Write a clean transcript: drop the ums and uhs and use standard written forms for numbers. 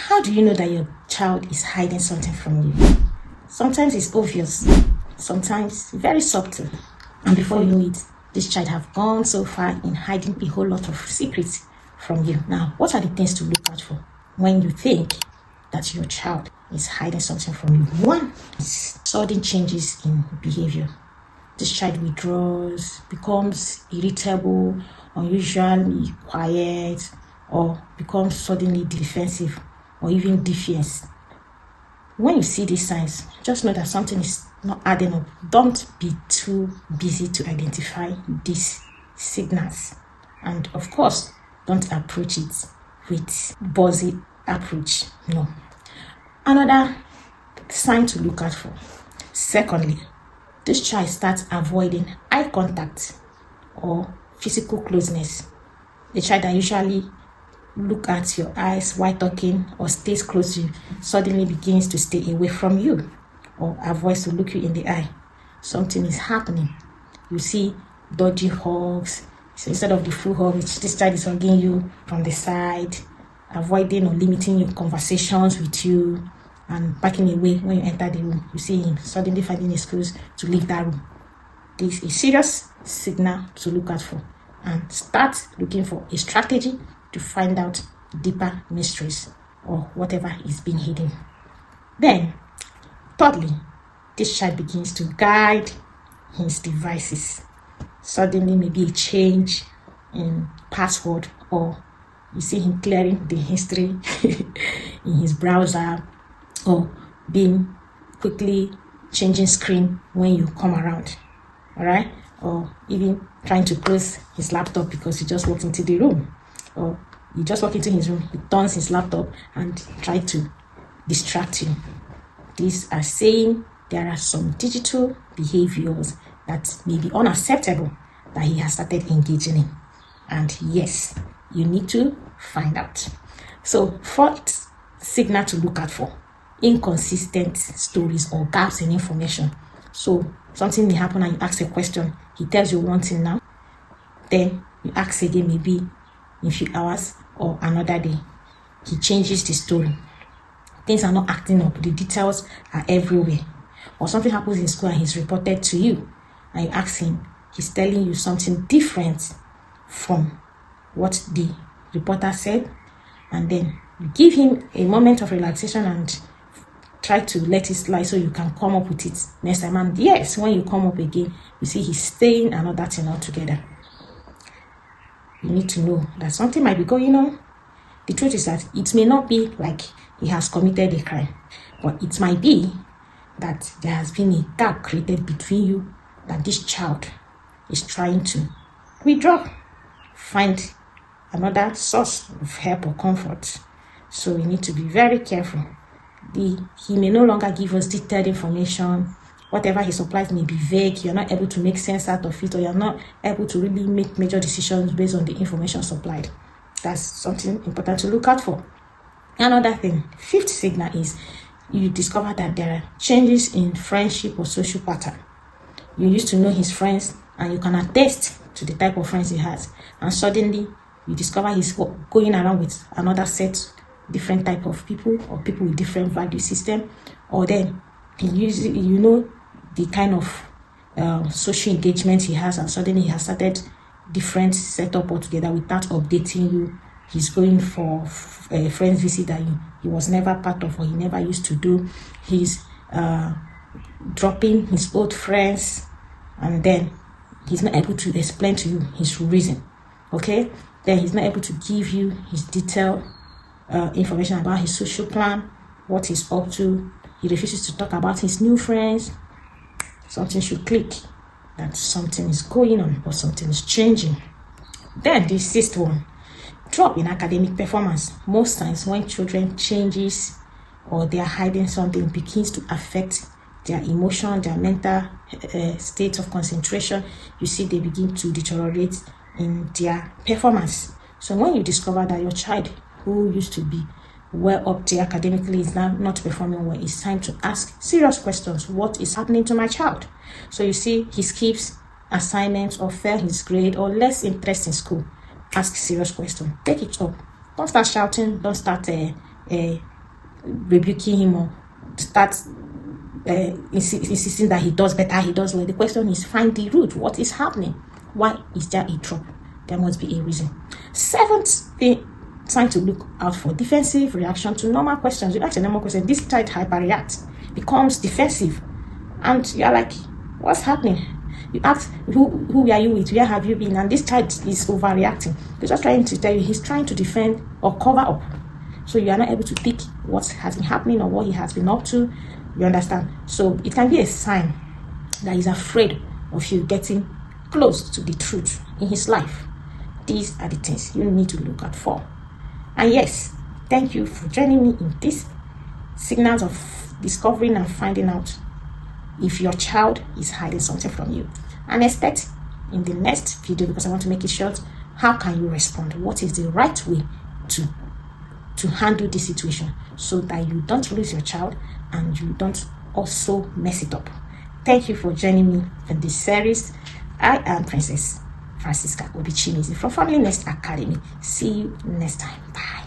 How do you know that your child is hiding something from you? Sometimes it's obvious, sometimes very subtle. And before you know it, this child have gone so far in hiding a whole lot of secrets from you. Now, what are the things to look out for when you think that your child is hiding something from you? One is sudden changes in behavior. This child withdraws, becomes irritable, unusually quiet, or becomes suddenly defensive or even defiant. When you see these signs, just know that something is not adding up. Don't be too busy to identify these signals. And of course, don't approach it with buzzy approach. No. Another sign to look out for. Secondly, this child starts avoiding eye contact or physical closeness. A child that usually look at your eyes while talking or stays close to you suddenly begins to stay away from you or avoids to look you in the eye. Something is happening. You see dodgy hugs. So instead of the full hug, this child is hugging you from the side, avoiding or limiting your conversations with you, and backing away when you enter the room. You see him suddenly finding excuse to leave that room. This is a serious signal to look out for, and start looking for a strategy to find out deeper mysteries or whatever is being hidden. Then, thirdly, this child begins to guide his devices. Suddenly, maybe a change in password, or you see him clearing the history in his browser, or being quickly changing screen when you come around. All right, or even trying to close his laptop because he just walked into the room, or you just walk into his room, he turns his laptop and try to distract you. These are saying there are some digital behaviors that may be unacceptable that he has started engaging in. And yes, you need to find out. So, fourth signal to look out for: inconsistent stories or gaps in information. So, something may happen and you ask a question, he tells you one thing now, then you ask again maybe in a few hours or another day, he changes the story. Things are not acting up, the details are everywhere. Or something happens in school and he's reported to you, and you ask him, he's telling you something different from what the reporter said, and then you give him a moment of relaxation and try to let it slide so you can come up with it next time. And yes, when you come up again, you see he's saying another thing altogether. You need to know that something might be going on. The truth is that it may not be like he has committed a crime, but it might be that there has been a gap created between you, that this child is trying to withdraw, find another source of help or comfort. So we need to be very careful. He may no longer give us detailed information. Whatever he supplies may be vague. You're not able to make sense out of it, or you're not able to really make major decisions based on the information supplied. That's something important to look out for. Another thing, fifth signal is you discover that there are changes in friendship or social pattern. You used to know his friends and you can attest to the type of friends he has, and suddenly you discover he's going around with another set, different type of people, or people with different value system, or then you know the kind of social engagement he has, and suddenly he has started different setup altogether without updating you. He's going for a friend's visit that he was never part of, or he never used to do. He's dropping his old friends, and then he's not able to explain to you his reason. Okay, then he's not able to give you his detailed information about his social plan, what he's up to. He refuses to talk about his new friends. Something should click that something is going on or something is changing. Then the sixth one, drop in academic performance. Most times when children changes or they are hiding something, it begins to affect their emotion, their mental state of concentration. You see they begin to deteriorate in their performance. So when you discover that your child, who used to be well up there academically, is now not performing well, it's time to ask serious questions. What is happening to my child? So you see he skips assignments or fail his grade or less interest in school. Ask serious questions. Take it up. Don't start shouting. Don't start rebuking him or start insisting that he does better, he does well. The question is, find the root. What is happening? Why is there a trouble? There must be a reason. Seventh sign to look out for: defensive reaction to normal questions. You ask a normal question, this child hyperreacts, becomes defensive, and you're like, what's happening? You ask, who are you with? Where have you been? And this child is overreacting. He's just trying to tell you, he's trying to defend or cover up. So you are not able to pick what has been happening or what he has been up to. You understand? So it can be a sign that he's afraid of you getting close to the truth in his life. These are the things you need to look out for. And yes, thank you for joining me in these signals of discovering and finding out if your child is hiding something from you. And expect in the next video, because I want to make it short, how can you respond? What is the right way to handle this situation so that you don't lose your child and you don't also mess it up? Thank you for joining me in this series. I am Princess Francisca Obichimizi from Family Nest Academy. See you next time. Bye.